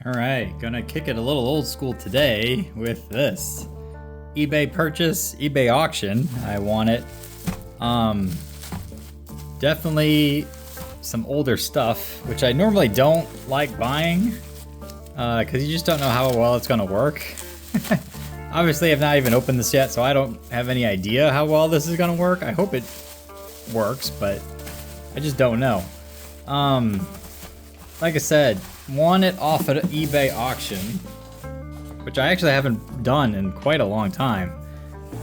All right, gonna kick it a little old school today with this eBay purchase, eBay auction. I want it. Definitely some older stuff, which I normally don't like buying, because you just don't know how well it's gonna work. Obviously, I've not even opened this yet, so I don't have any idea how well this is gonna work. I hope it works, but I just don't know. Like I said, won it off at an eBay auction, which I actually haven't done in quite a long time.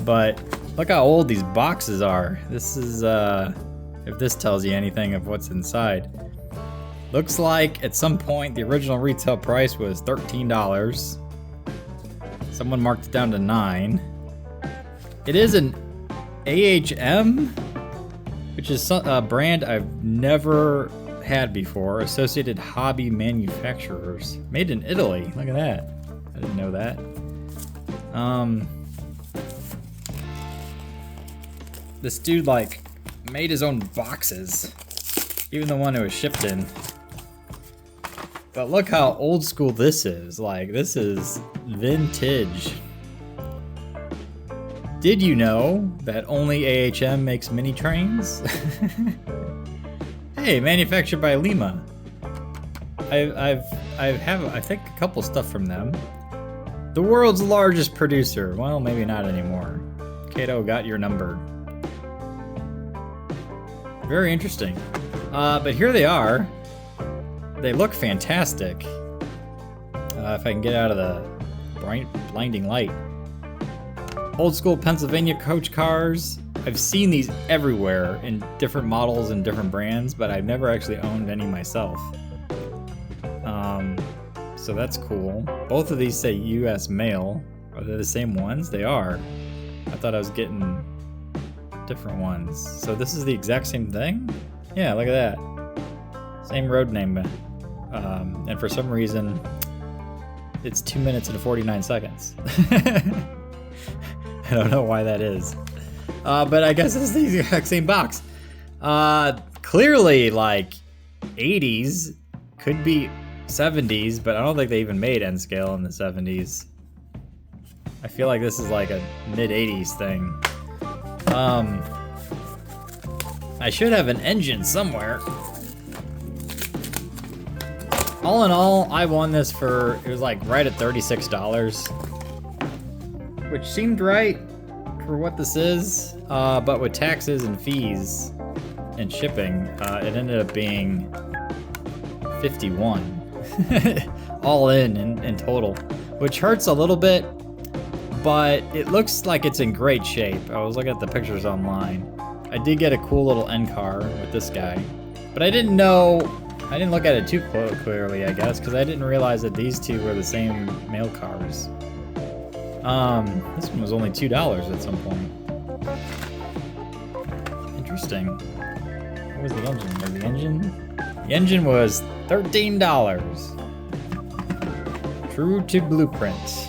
But look how old these boxes are. This is, if this tells you anything of what's inside. Looks like at some point the original retail price was $13. Someone marked it down to $9. It is an AHM, which is a brand I've never had before. Associated Hobby Manufacturers. Made in Italy. Look at that. I didn't know that. This dude like made his own boxes, even the one it was shipped in. But look how old school this is. Like, this is vintage. Did you know that only AHM makes mini trains? Hey, manufactured by Lima. I have I think a couple stuff from them. The world's largest producer. Well, maybe not anymore. Kato got your number. Very interesting. But here they are. They look fantastic. If I can get out of the blinding light. Old school Pennsylvania coach cars. I've seen these everywhere in different models and different brands, but I've never actually owned any myself. So that's cool. Both of these say US mail. Are they the same ones? They are. I thought I was getting different ones. So this is the exact same thing? Yeah, look at that. Same road name. And for some reason, it's 2 minutes and 49 seconds. I don't know why that is. But I guess it's the exact same box. Clearly, like, 80s, could be 70s, but I don't think they even made N scale in the 70s. I feel like this is like a mid-80s thing. I should have an engine somewhere. All in all, I won this for, it was like right at $36, which seemed right for what this is, but with taxes and fees and shipping, it ended up being 51 all in total, which hurts a little bit, but it looks like it's in great shape. I was looking at the pictures online. I did get a cool little end car with this guy, but I didn't look at it too clearly, I guess, because I didn't realize that these two were the same mail cars. This one was only $2 at some point. Interesting. What was the engine? The engine was $13. True to blueprint.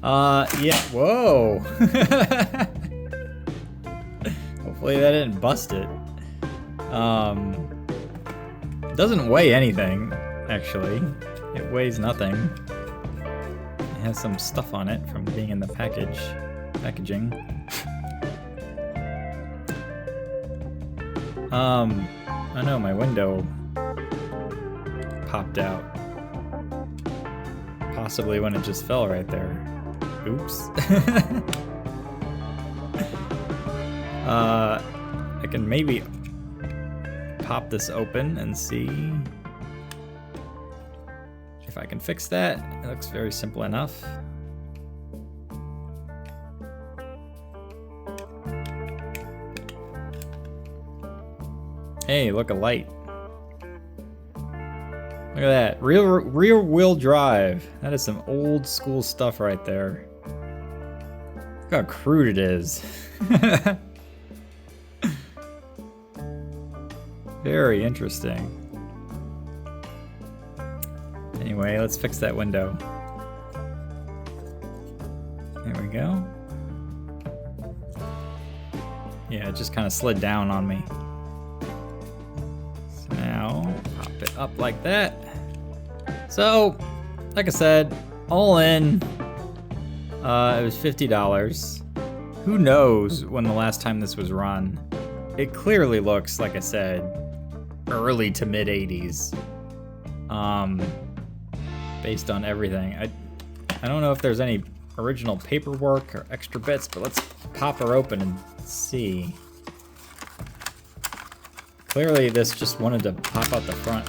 Yeah, whoa. Hopefully that didn't bust it. It doesn't weigh anything, actually. It weighs nothing. It has some stuff on it from being in the packaging. I know my window popped out. Possibly when it just fell right there. Oops. I can maybe pop this open and see if I can fix that. It looks very simple enough. Hey, look, a light. Look at that. Rear wheel drive. That is some old school stuff right there. Look how crude it is. Very interesting. Anyway, let's fix that window. There we go. Yeah, it just kind of slid down on me. So now, pop it up like that. So, like I said, all in, it was $50. Who knows when the last time this was run? It clearly looks, like I said, early to mid 80s. Based on everything. I don't know if there's any original paperwork or extra bits, but let's pop her open and see. Clearly this just wanted to pop out the front.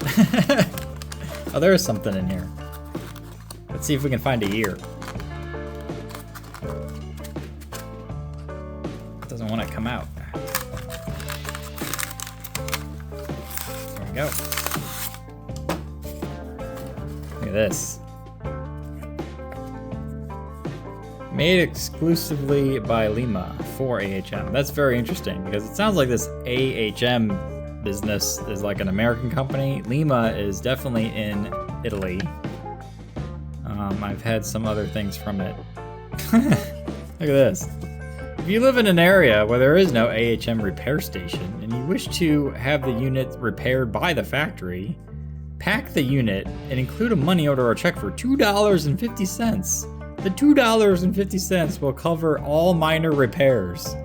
Oh, there is something in here. Let's see if we can find a year. It doesn't want to come out. There we go. Look at this. Made exclusively by Lima for AHM. That's very interesting because it sounds like this AHM business is like an American company. Lima is definitely in Italy. I've had some other things from it. Look at this. If you live in an area where there is no AHM repair station and you wish to have the unit repaired by the factory, pack the unit and include a money order or check for $2.50. The $2.50 will cover all minor repairs.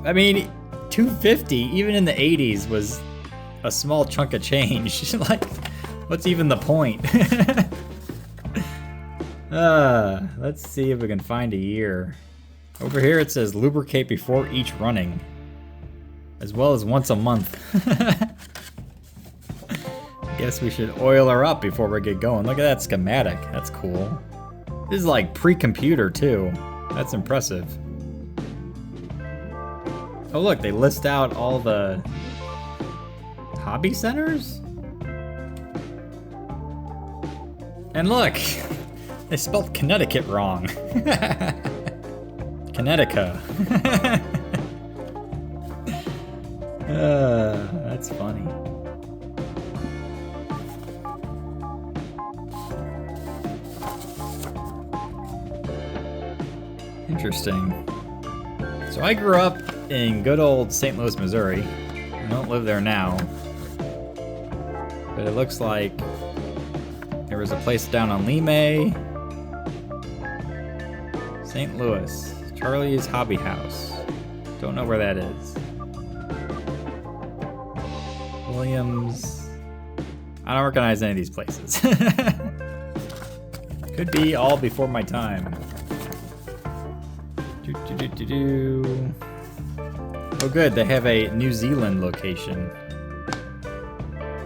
I mean, $2.50 even in the 80s was a small chunk of change. Like, what's even the point? Let's see if we can find a year. Over here it says lubricate before each running, as well as once a month. Guess we should oil her up before we get going. Look at that schematic. That's cool. This is like pre-computer too. That's impressive. Oh look, they list out all the hobby centers? And look, they spelled Connecticut wrong. Connecticut. That's funny. Interesting. So I grew up in good old St. Louis, Missouri. I don't live there now. But it looks like there was a place down on Lima, St. Louis. Charlie's Hobby House. Don't know where that is. Williams. I don't recognize any of these places. Could be all before my time. Oh good, they have a New Zealand location,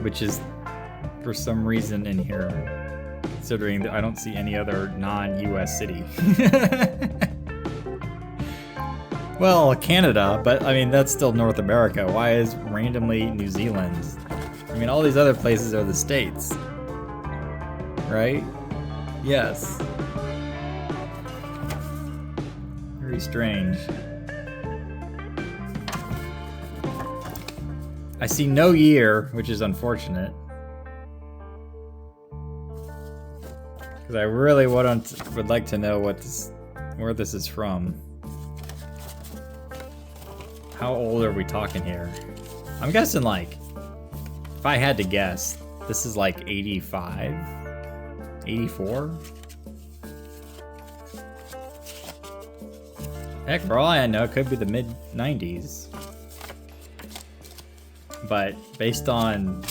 which is for some reason in here, considering that I don't see any other non-US city. Well, Canada, but I mean that's still North America. Why is randomly New Zealand? I mean all these other places are the States, right? Yes. Very strange. I see no year, which is unfortunate. Because I really would like to know where this is from. How old are we talking here? I'm guessing like, if I had to guess, this is like 85? 84? Heck, for all I know, it could be the mid-90s. But based on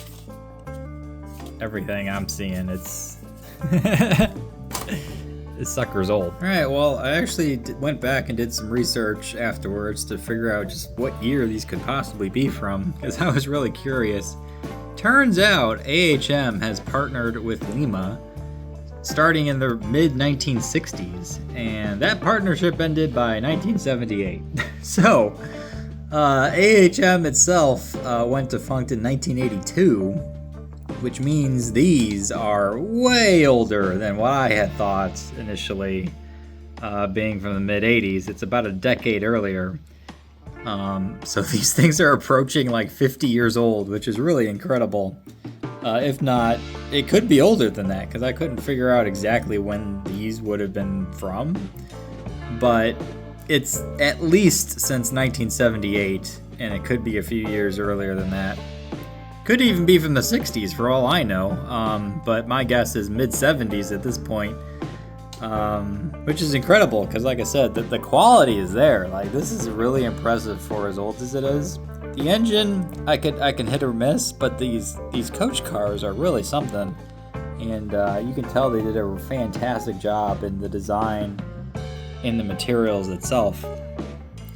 everything I'm seeing, it's this sucker's old. All right, well, I actually went back and did some research afterwards to figure out just what year these could possibly be from, because I was really curious. Turns out AHM has partnered with Lima starting in the mid-1960s, and that partnership ended by 1978. So, AHM itself went defunct in 1982, which means these are way older than what I had thought initially, being from the mid-80s. It's about a decade earlier. So these things are approaching like 50 years old, which is really incredible. If not, it could be older than that, because I couldn't figure out exactly when these would have been from. But it's at least since 1978, and it could be a few years earlier than that. Could even be from the 60s for all I know, but my guess is mid-70s at this point, which is incredible because, like I said, the quality is there. Like, this is really impressive for as old as it is. The engine, I can hit or miss, but these coach cars are really something, and you can tell they did a fantastic job in the design and the materials itself.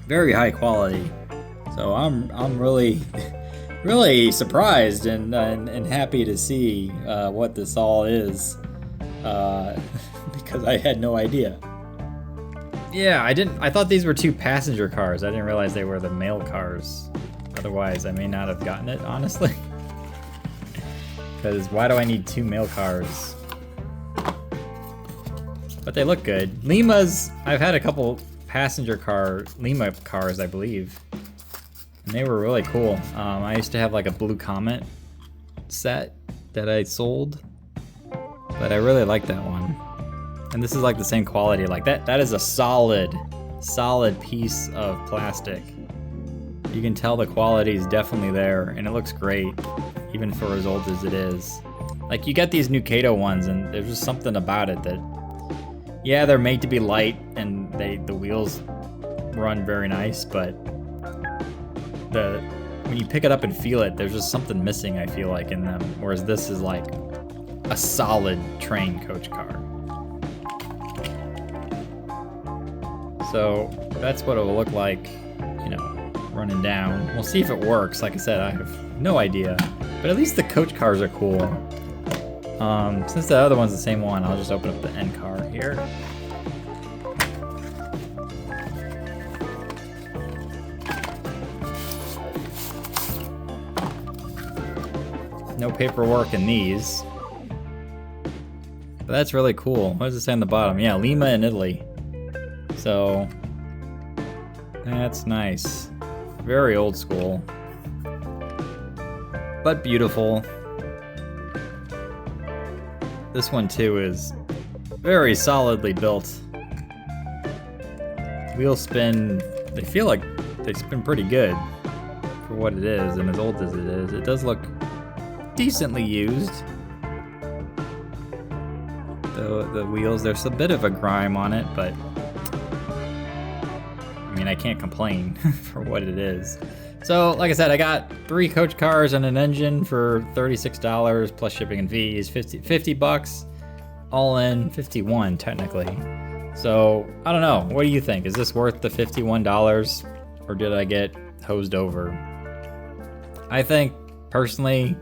Very high quality. So I'm really really surprised and happy to see what this all is, because I had no idea. Yeah, I thought these were 2 passenger cars. I didn't realize they were the mail cars. Otherwise, I may not have gotten it, honestly. Because why do I need 2 mail cars? But they look good. Lima's, I've had a couple passenger car Lima cars, I believe. And they were really cool. I used to have like a Blue Comet set that I sold, but I really like that one. And this is like the same quality. Like that is a solid piece of plastic. You can tell the quality is definitely there, and it looks great, even for as old as it is. Like, you get these new Kato ones, and there's just something about it that, yeah, they're made to be light, and the wheels run very nice, but when you pick it up and feel it, there's just something missing, I feel like, in them. Whereas this is like a solid train coach car. So that's what it will look like, you know, running down. We'll see if it works. Like I said, I have no idea. But at least the coach cars are cool. Since the other one's the same one, I'll just open up the end car here. No paperwork in these. But that's really cool. What does it say on the bottom? Yeah, Lima in Italy. So, that's nice. Very old school. But beautiful. This one too is very solidly built. Wheel spin, they feel like they spin pretty good for what it is and as old as it is. It does look decently used. The wheels, there's a bit of a grime on it, but I mean, I can't complain for what it is. So, like I said, I got 3 coach cars and an engine for $36 plus shipping and fees, 50 bucks, all in 51 technically. So, I don't know. What do you think? Is this worth the $51 or did I get hosed over? I think, personally,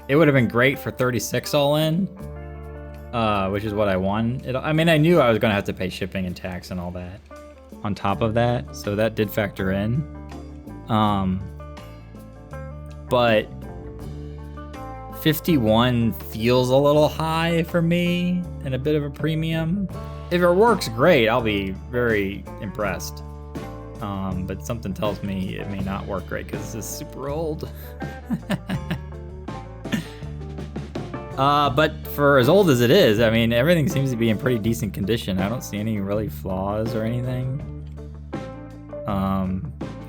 it would have been great for 36 all in, which is what I won. I mean, I knew I was gonna have to pay shipping and tax and all that on top of that, so that did factor in. But 51 feels a little high for me and a bit of a premium. If it works great, I'll be very impressed. But something tells me it may not work great because this is super old. But for as old as it is, I mean, everything seems to be in pretty decent condition. I don't see any really flaws or anything.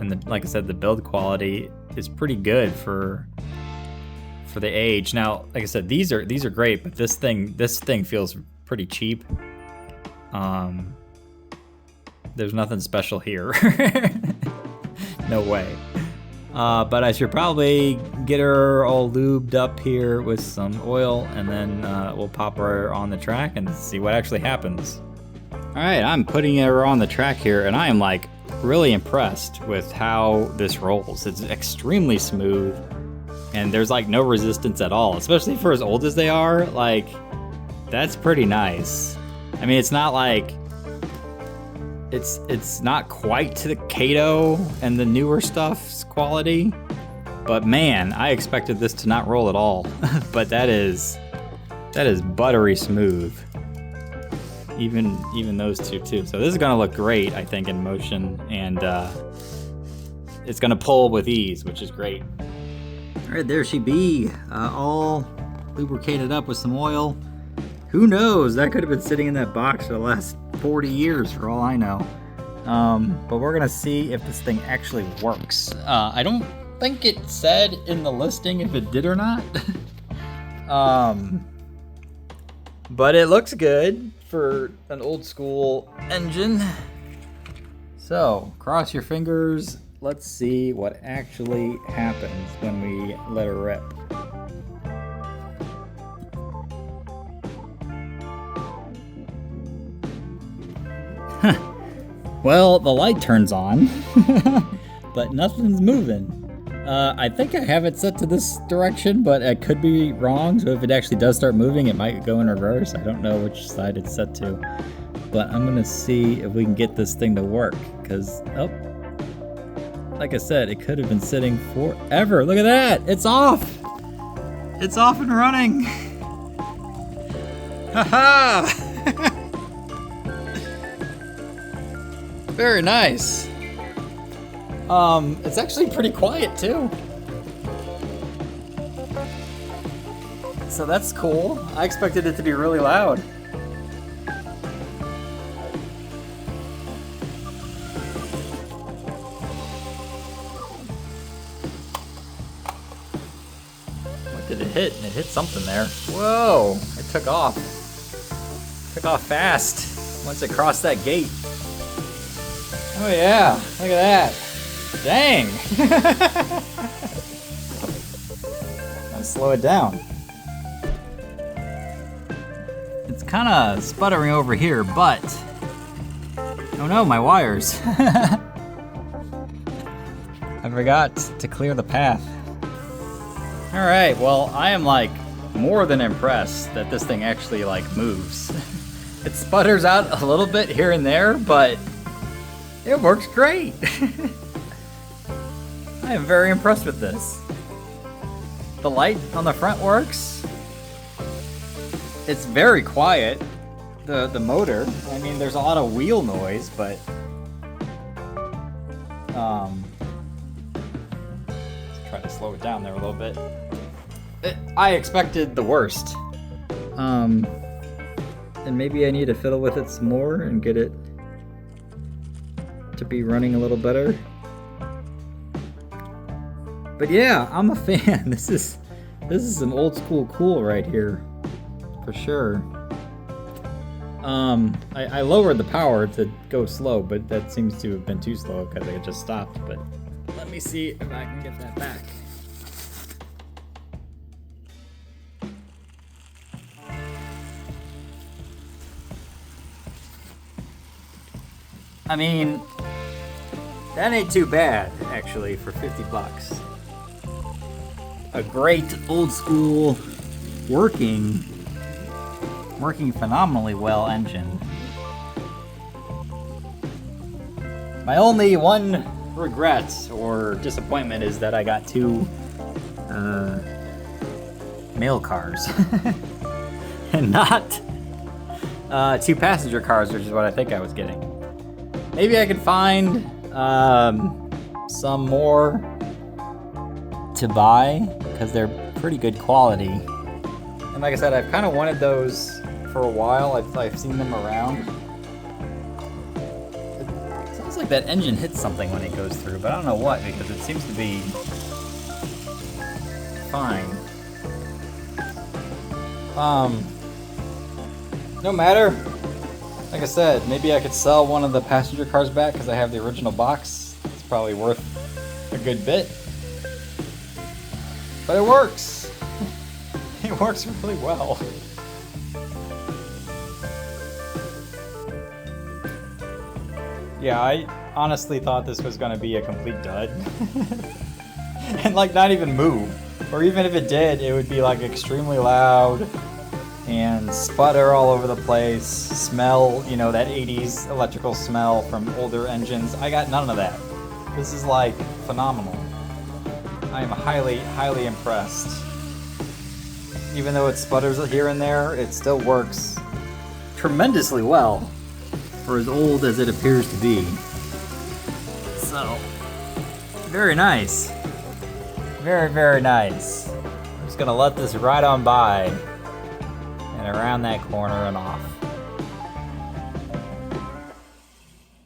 And like I said, the build quality is pretty good for the age. Now, like I said, these are great, but this thing feels pretty cheap. There's nothing special here. No way. But I should probably get her all lubed up here with some oil, and then we'll pop her on the track and see what actually happens. All right, I'm putting her on the track here, and I am like really impressed with how this rolls. It's extremely smooth, and there's like no resistance at all, especially for as old as they are. Like, that's pretty nice. I mean, it's not like it's not quite to the Kato and the newer stuff's quality, but man, I expected this to not roll at all. But that is buttery smooth. Even those two too. So this is gonna look great, I think, in motion, and it's gonna pull with ease, which is great. All right, there she be, all lubricated up with some oil. Who knows? That could have been sitting in that box for the last 40 years for all I know. But we're gonna see if this thing actually works. I don't think it said in the listing if it did or not. But it looks good for an old school engine. So, cross your fingers. Let's see what actually happens when we let her rip. Well, the light turns on, but nothing's moving. I think I have it set to this direction, but I could be wrong. So if it actually does start moving, it might go in reverse. I don't know which side it's set to, but I'm gonna see if we can get this thing to work. Cause, oh, like I said, it could have been sitting forever. Look at that, it's off. It's off and running. Haha. Very nice. It's actually pretty quiet too. So that's cool. I expected it to be really loud. What did it hit? It hit something there. Whoa, it took off. Took off fast once it crossed that gate. Oh yeah, look at that. Dang! Let's slow it down. It's kind of sputtering over here, but... Oh no, my wires. I forgot to clear the path. Alright, well, I am like more than impressed that this thing actually like moves. It sputters out a little bit here and there, but it works great. I am very impressed with this. The light on the front works. It's very quiet. The motor, I mean, there's a lot of wheel noise, but let's try to slow it down there a little bit. I expected the worst. And maybe I need to fiddle with it some more and get it to be running a little better. But yeah, I'm a fan. This is some old school cool right here, for sure. I lowered the power to go slow, but that seems to have been too slow because it just stopped. But let me see if I can get that back. I mean, that ain't too bad, actually, for 50 bucks. A great old school working phenomenally well engine. My only one regret or disappointment is that I got two mail cars and not two passenger cars, which is what I think I was getting. Maybe I could find some more to buy because they're pretty good quality. And like I said, I've kind of wanted those for a while. I've seen them around. It sounds like that engine hits something when it goes through, but I don't know what because it seems to be fine. No matter. Like I said, maybe I could sell one of the passenger cars back because I have the original box. It's probably worth a good bit. But it works. It works really well. Yeah, I honestly thought this was gonna be a complete dud. And like not even move. Or even if it did, it would be like extremely loud and sputter all over the place, smell, you know, that 80s electrical smell from older engines. I got none of that. This is like phenomenal. I am highly, highly impressed. Even though it sputters here and there, it still works tremendously well for as old as it appears to be. So, very nice. Very, very nice. I'm just gonna let this ride on by and around that corner and off.